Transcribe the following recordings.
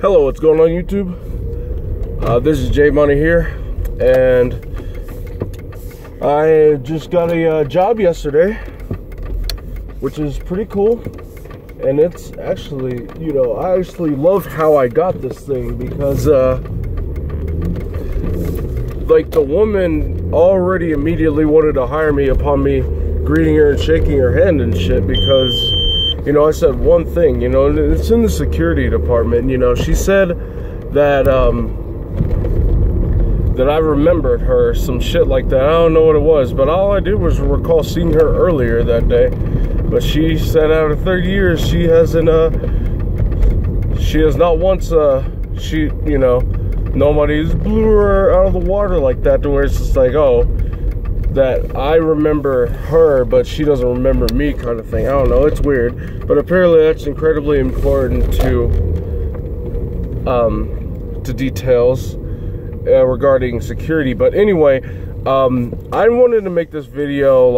Hello, what's going on YouTube? This is Jay Money here, and I just got a job yesterday, which is pretty cool. And it's actually, I actually love how I got this thing because, like, the woman already immediately wanted to hire me upon me greeting her and shaking her hand and shit because, I said one thing, and it's in the security department, she said that, that I remembered her, some shit like that. I don't know what it was, but all I did was recall seeing her earlier that day. But she said out of 30 years, she has not once, nobody's blew her out of the water like that to where it's just like, oh, that I remember her, but she doesn't remember me kind of thing. I don't know, it's weird. But apparently that's incredibly important to details regarding security. But anyway, I wanted to make this video,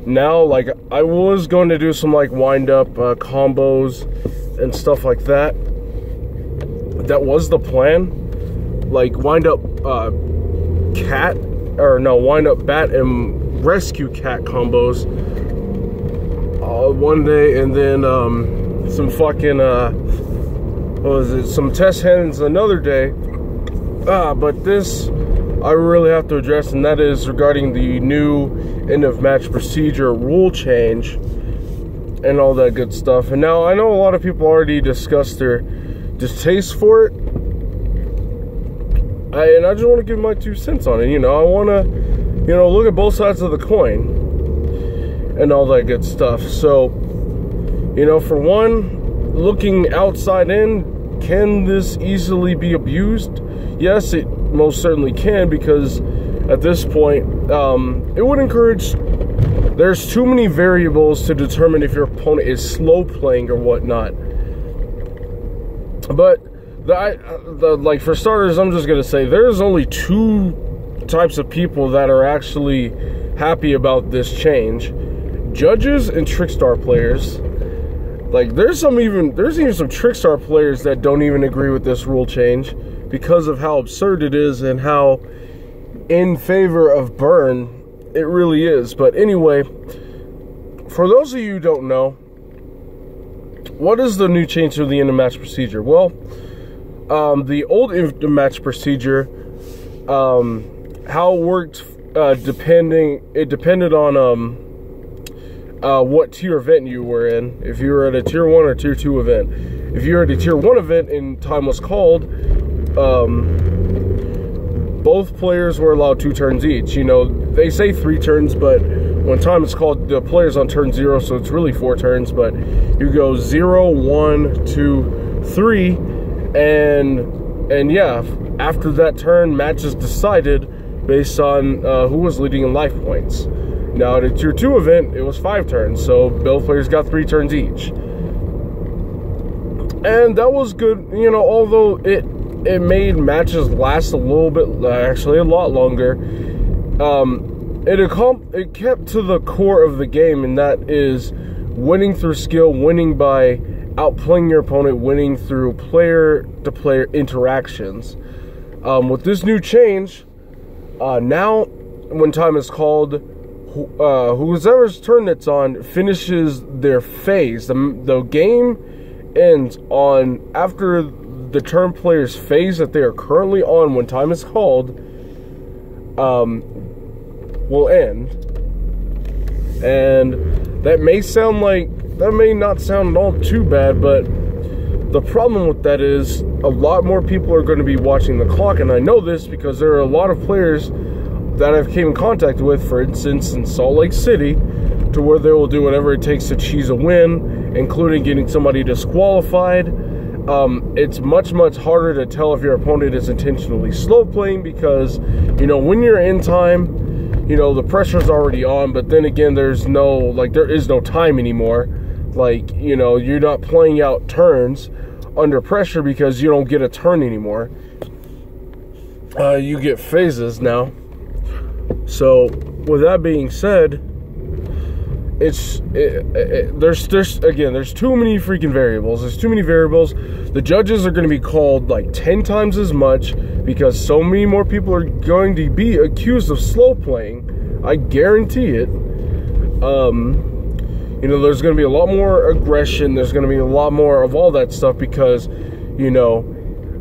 now, I was going to do some, wind up combos and stuff like that. That was the plan. Wind up wind up bat and rescue cat combos one day, and then some fucking some test hands another day. But this I really have to address, and that is regarding the new end of match procedure rule change and all that good stuff. And now I know a lot of people already discussed their distaste for it, and I just want to give my 2 cents on it. I want to, look at both sides of the coin and all that good stuff. So, for one, looking outside in, can this easily be abused? Yes, it most certainly can, because at this point, it would encourage, there's too many variables to determine if your opponent is slow playing or whatnot. But for starters, I'm just gonna say there's only 2 types of people that are actually happy about this change: judges and Trickstar players. There's even some Trickstar players that don't even agree with this rule change because of how absurd it is and how in favor of burn it really is. But anyway, for those of you who don't know, what is the new change to the end of match procedure? Well, the old end of match procedure, how it worked, it depended on what tier event you were in. If you were at a tier 1 or tier 2 event. If you were at a tier 1 event and time was called, both players were allowed 2 turns each. They say 3 turns, but when time is called, the player's on turn 0, so it's really 4 turns. But you go 0, 1, 2, 3, and yeah, after that turn, match is decided based on who was leading in life points. Now, at a tier 2 event, it was 5 turns, so both players got 3 turns each. And that was good, although it made matches last a little bit, actually a lot longer. It kept to the core of the game, and that is winning through skill, winning by outplaying your opponent, winning through player-to-player interactions. With this new change, now when time is called, whoever's turn it's on finishes their phase. The game ends on after the turn player's phase that they are currently on when time is called will end. And that may not sound at all too bad, but the problem with that is a lot more people are going to be watching the clock. And I know this because there are a lot of players that I've came in contact with, for instance, in Salt Lake City, to where they will do whatever it takes to cheese a win, including getting somebody disqualified. It's much harder to tell if your opponent is intentionally slow playing because, when you're in time, the pressure's already on, but then again, there is no time anymore. You're not playing out turns under pressure because you don't get a turn anymore. You get phases now. So, with that being said, there's too many freaking variables. There's too many variables. The judges are going to be called like 10 times as much because so many more people are going to be accused of slow playing. I guarantee it. You know, there's going to be a lot more aggression. There's going to be a lot more of all that stuff because, you know,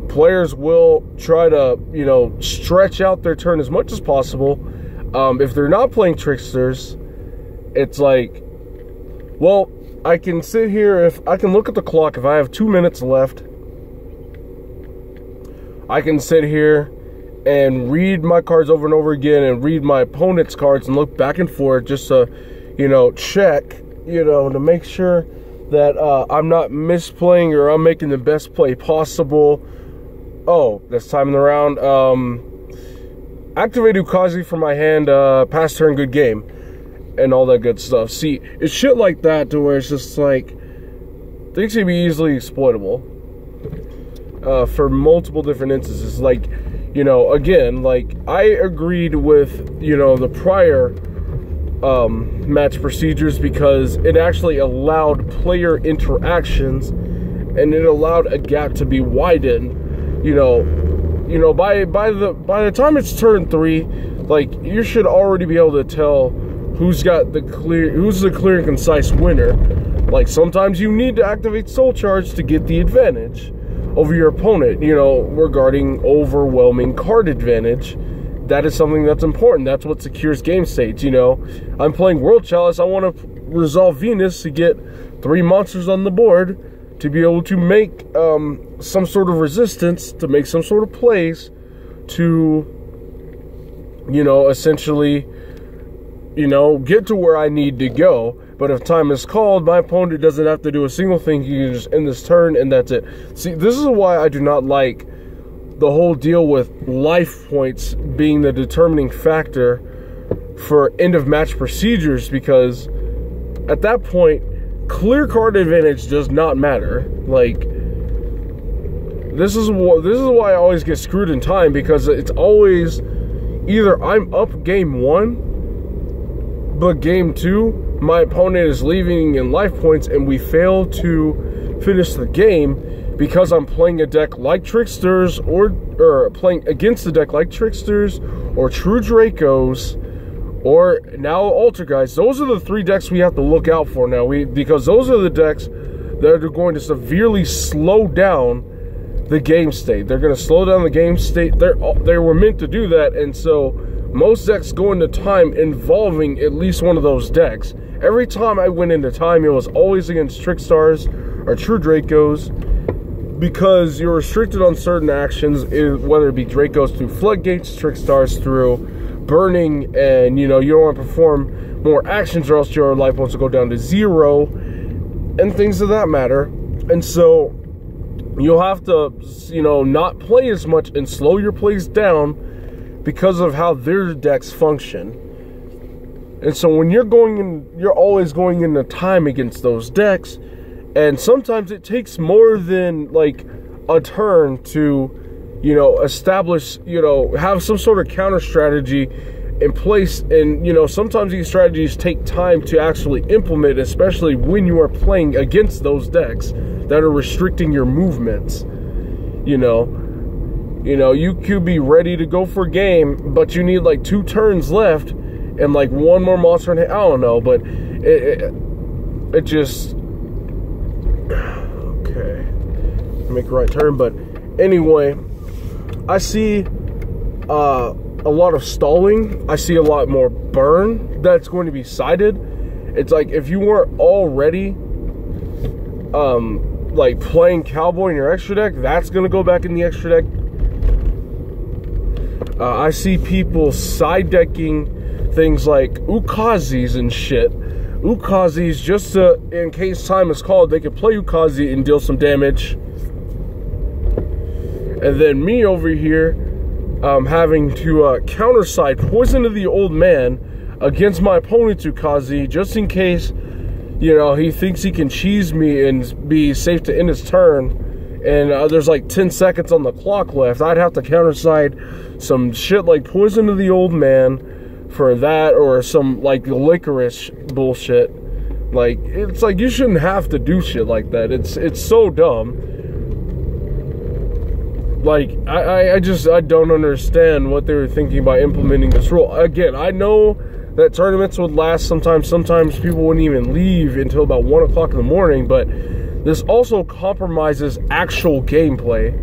players will try to, you know, stretch out their turn as much as possible. If they're not playing tricksters, it's like, well, I can sit here, if I can look at the clock, if I have 2 minutes left, I can sit here and read my cards over and over again and read my opponent's cards and look back and forth just to, you know, check, you know, to make sure that I'm not misplaying or I'm making the best play possible. Oh, this time in the round, activate Ukazi for my hand, pass turn, good game, and all that good stuff. See, it's shit like that to where it's just like, things can be easily exploitable for multiple different instances. Like, you know, again, like, I agreed with, you know, the prior match procedures because it actually allowed player interactions and it allowed a gap to be widened. You know, by the time it's turn 3, like, you should already be able to tell who's the clear and concise winner. Like, sometimes you need to activate Soul Charge to get the advantage over your opponent, you know, regarding overwhelming card advantage. That is something that's important. That's what secures game states, you know. I'm playing World Chalice. I want to resolve Venus to get 3 monsters on the board to be able to make some sort of resistance, to make some sort of plays to, you know, essentially, you know, get to where I need to go. But if time is called, my opponent doesn't have to do a single thing. He can just end this turn and that's it. See, this is why I do not like the whole deal with life points being the determining factor for end of match procedures, because at that point, clear card advantage does not matter. Like, this is why I always get screwed in time, because it's always either I'm up game 1, but game 2, my opponent is leaving in life points and we fail to finish the game because I'm playing a deck like Tricksters or playing against a deck like Tricksters or True Dracos or now Altergeist. Those are the 3 decks we have to look out for now, because those are the decks that are going to severely slow down the game state. They're going to slow down the game state. They were meant to do that, and so most decks go into time involving at least one of those decks. Every time I went into time, it was always against Trickstars or True Dracos, because you're restricted on certain actions, whether it be Dracos through Floodgates, Trickstars through burning, and, you know, you don't want to perform more actions or else your life points will go down to 0, and things of that matter. And so you'll have to, you know, not play as much and slow your plays down because of how their decks function. And so when you're always going into time against those decks, and sometimes it takes more than like a turn to, you know, establish, you know, have some sort of counter strategy in place. And, you know, sometimes these strategies take time to actually implement, especially when you are playing against those decks that are restricting your movements. You know, you could be ready to go for a game, but you need like 2 turns left and like 1 more monster in hand. I don't know, but it just, okay, make a right turn. But anyway, I see a lot of stalling. I see a lot more burn that's going to be sided. It's like, if you weren't already like playing Cowboy in your extra deck, that's going to go back in the extra deck. I see people side decking things like Ukazis and shit. Ukazis, just to, in case time is called, they can play Ukazi and deal some damage. And then me over here, having to counter side Poison to the Old Man against my opponent's Ukazi, just in case, you know, he thinks he can cheese me and be safe to end his turn. And there's like 10 seconds on the clock left. I'd have to counter side some shit like Poison to the Old Man for that, or some like licorice bullshit. Like, it's like you shouldn't have to do shit like that. It's so dumb. Like, I don't understand what they were thinking by implementing this rule. Again, I know that tournaments would last sometimes. Sometimes people wouldn't even leave until about 1 o'clock in the morning, but this also compromises actual gameplay.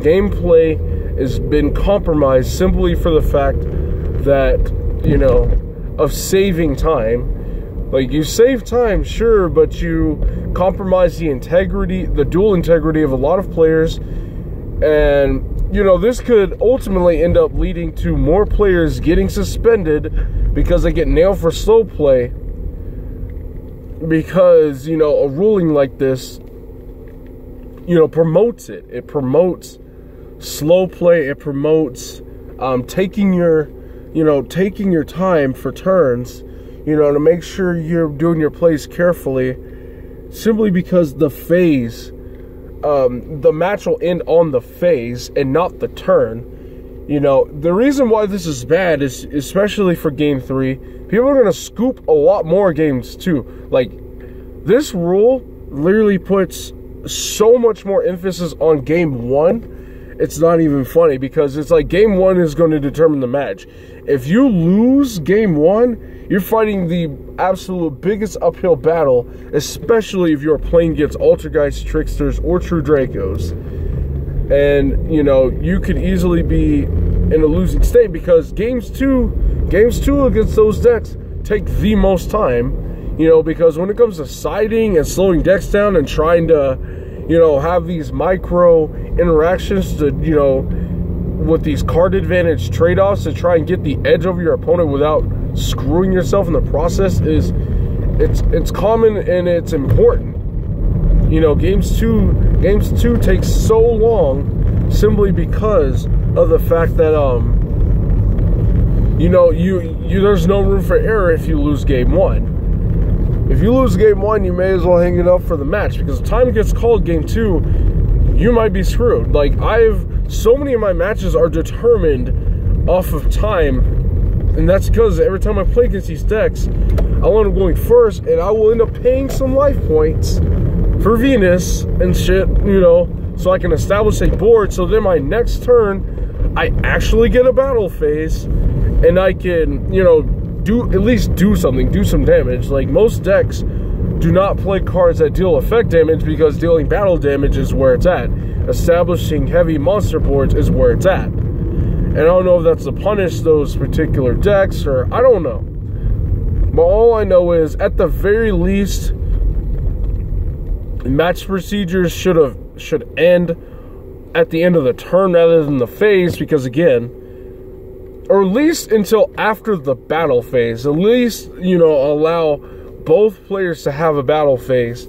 Gameplay has been compromised simply for the fact that, you know, of saving time. Like, you save time, sure, but you compromise the integrity, the dual integrity of a lot of players. And, you know, this could ultimately end up leading to more players getting suspended because they get nailed for slow play. Because, you know, a ruling like this, you know, promotes it. It promotes slow play. It promotes taking your time for turns, you know, to make sure you're doing your plays carefully, simply because the phase, the match will end on the phase and not the turn. You know, the reason why this is bad is, especially for Game 3, people are going to scoop a lot more games too. Like, this rule literally puts so much more emphasis on Game 1. It's not even funny, because it's like Game 1 is going to determine the match. If you lose Game 1, you're fighting the absolute biggest uphill battle, especially if you're playing against Altergeist, Tricksters, or True Dracos. And, you know, you could easily be in a losing state, because games two against those decks take the most time, you know, because when it comes to siding and slowing decks down and trying to, you know, have these micro interactions to, you know, with these card advantage trade-offs to try and get the edge over your opponent without screwing yourself in the process, it's common and it's important. You know, games two takes so long simply because of the fact that you know, there's no room for error if you lose Game 1. If you lose Game 1, you may as well hang it up for the match, because the time it gets called Game 2, you might be screwed. Like, so many of my matches are determined off of time, and that's because every time I play against these decks, I'll end up going first, and I will end up paying some life points for Venus and shit, you know, so I can establish a board, so then my next turn, I actually get a battle phase, and I can, you know, at least do something, do some damage. Like, most decks do not play cards that deal effect damage, because dealing battle damage is where it's at. Establishing heavy monster boards is where it's at. And I don't know if that's to punish those particular decks, or I don't know. But all I know is, at the very least, match procedures should end at the end of the turn rather than the phase, because again, or at least until after the battle phase, at least, you know, allow both players to have a battle phase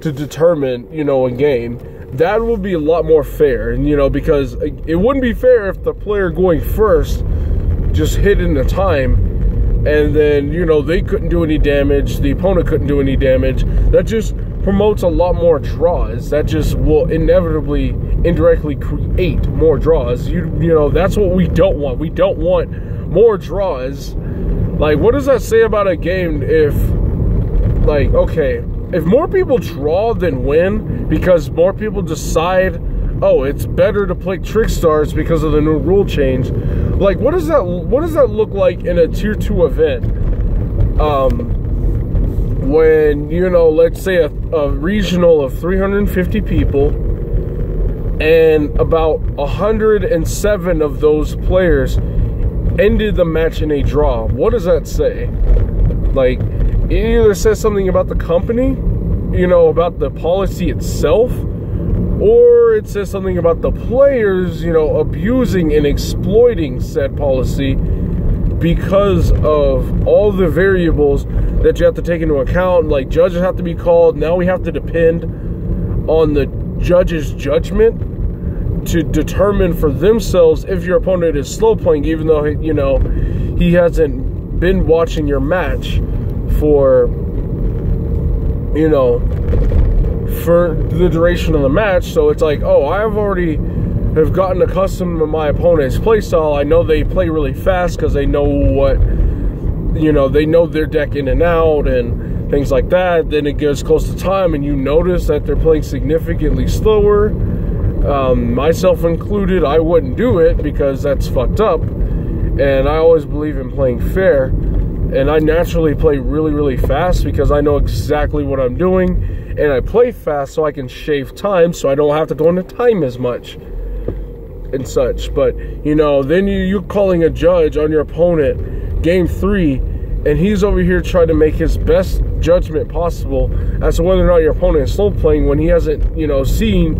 to determine, you know, a game. That would be a lot more fair, and, you know, because it wouldn't be fair if the player going first just hit in the time, and then, you know, they couldn't do any damage, the opponent couldn't do any damage. That just promotes a lot more draws. That just will inevitably, indirectly create more draws. You know, that's what we don't want. We don't want more draws. Like, what does that say about a game if, like, okay, if more people draw than win because more people decide, oh, it's better to play Trickstars because of the new rule change, like, what does that look like in a tier 2 event? When, you know, let's say a regional of 350 people, and about 107 of those players ended the match in a draw. What does that say? Like, it either says something about the company, you know, about the policy itself, or it says something about the players, you know, abusing and exploiting said policy because of all the variables that you have to take into account. Like, judges have to be called. Now we have to depend on the judge's judgment to determine for themselves if your opponent is slow playing, even though, you know, he hasn't been watching your match for, you know, for the duration of the match. So it's like, oh, I have gotten accustomed to my opponent's play style. I know they play really fast because they know what, you know, they know their deck in and out, and things like that. Then it gets close to time and you notice that they're playing significantly slower, myself included. I wouldn't do it because that's fucked up, and I always believe in playing fair, and I naturally play really, really fast because I know exactly what I'm doing, and I play fast so I can shave time so I don't have to go into time as much and such. But you know, then you calling a judge on your opponent game 3, and he's over here trying to make his best judgment possible as to whether or not your opponent is slow playing when he hasn't, you know, seen,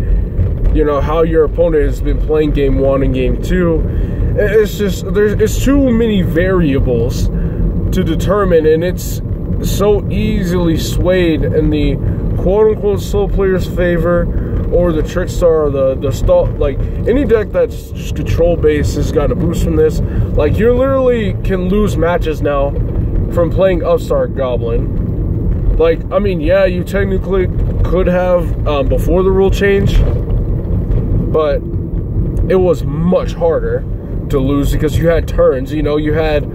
you know, how your opponent has been playing game 1 and game 2. It's just, it's too many variables to determine, and it's so easily swayed in the quote-unquote slow player's favor, or the Trickstar, or the stall. Like, any deck that's just control-based has gotten a boost from this. Like, you literally can lose matches now from playing Upstart Goblin. Like, I mean, yeah, you technically could have before the rule change, but it was much harder to lose because you had turns, you know, you had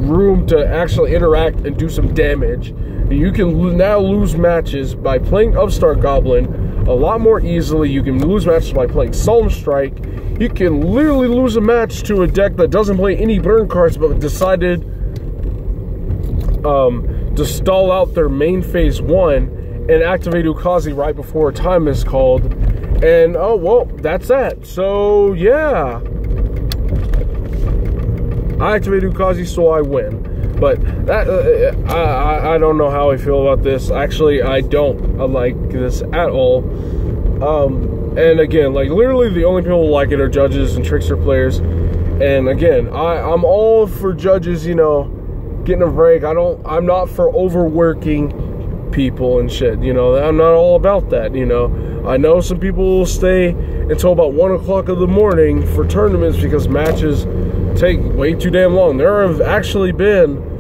room to actually interact and do some damage. You can now lose matches by playing Upstart Goblin a lot more easily. You can lose matches by playing Solemn Strike. You can literally lose a match to a deck that doesn't play any burn cards but decided to stall out their main phase 1 and activate Ukazi right before time is called. And oh well, that's that. So yeah, I activate Ukazi, so I win. But that I don't know how I feel about this. Actually, I don't like this at all. And again, like, literally the only people who like it are judges and trickster players. And again, I'm all for judges, you know, getting a break. I'm not for overworking people and shit, you know. I'm not all about that, you know. I know some people will stay until about 1 o'clock in the morning for tournaments because matches take way too damn long. There have actually been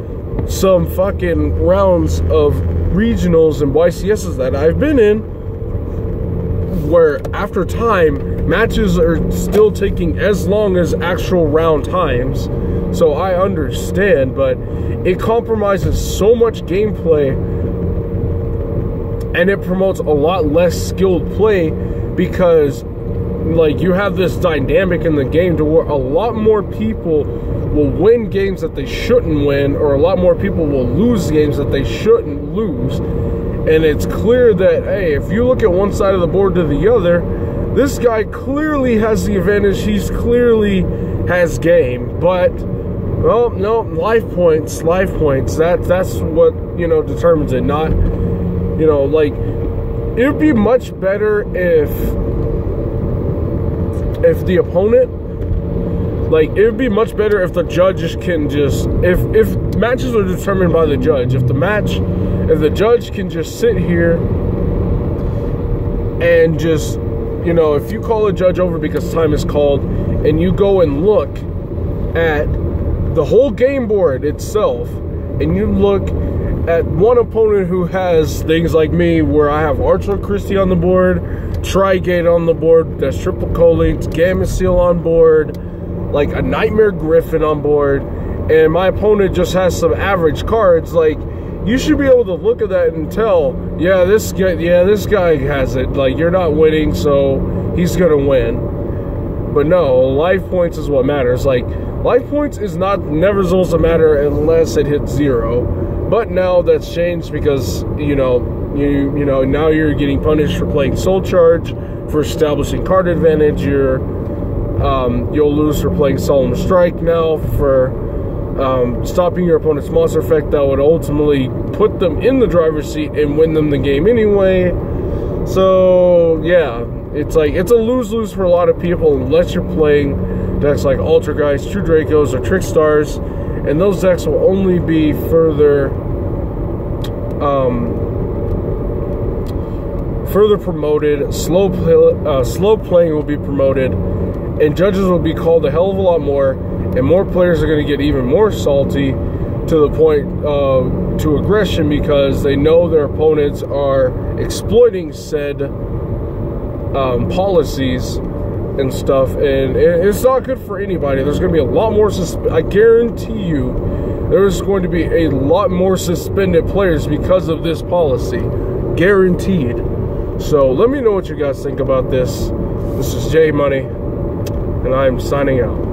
some fucking rounds of regionals and YCSs that I've been in where after time, matches are still taking as long as actual round times. So I understand, but it compromises so much gameplay and it promotes a lot less skilled play because, like, you have this dynamic in the game to where a lot more people will win games that they shouldn't win, or a lot more people will lose games that they shouldn't lose. And it's clear that, hey, if you look at one side of the board to the other, this guy clearly has the advantage. He's clearly has game, but, well, no, life points. That's what, you know, determines it. Not, you know, like, it would be much better if the opponent, like, it would be much better if the judges can just, if matches are determined by the judge, if the judge can just sit here and just, you know, if you call a judge over because time is called and you go and look at the whole game board itself and you look at one opponent who has things like me where I have Archer Christie on the board, Trigate on the board, that's triple Colinx, Gamma Seal on board, like a Nightmare Griffin on board, and my opponent just has some average cards. Like, you should be able to look at that and tell, yeah, this guy has it. Like, you're not winning, so he's gonna win. But no, life points is what matters. Like, life points is never supposed to matter unless it hits 0. But now that's changed because, you know, now you're getting punished for playing Soul Charge, for establishing card advantage. You'll lose for playing Solemn Strike now, for stopping your opponent's monster effect that would ultimately put them in the driver's seat and win them the game anyway. So yeah, it's like, it's a lose-lose for a lot of people unless you're playing decks like Altergeist, True Dracos, or Trickstars, and those decks will only be further promoted. Slow playing will be promoted, and judges will be called a hell of a lot more, and more players are going to get even more salty to the point to aggression because they know their opponents are exploiting said policies and stuff, and it's not good for anybody. There's going to be a lot more I guarantee you there's going to be a lot more suspended players because of this policy. Guaranteed. So let me know what you guys think about this. This is J Money, and I'm signing out.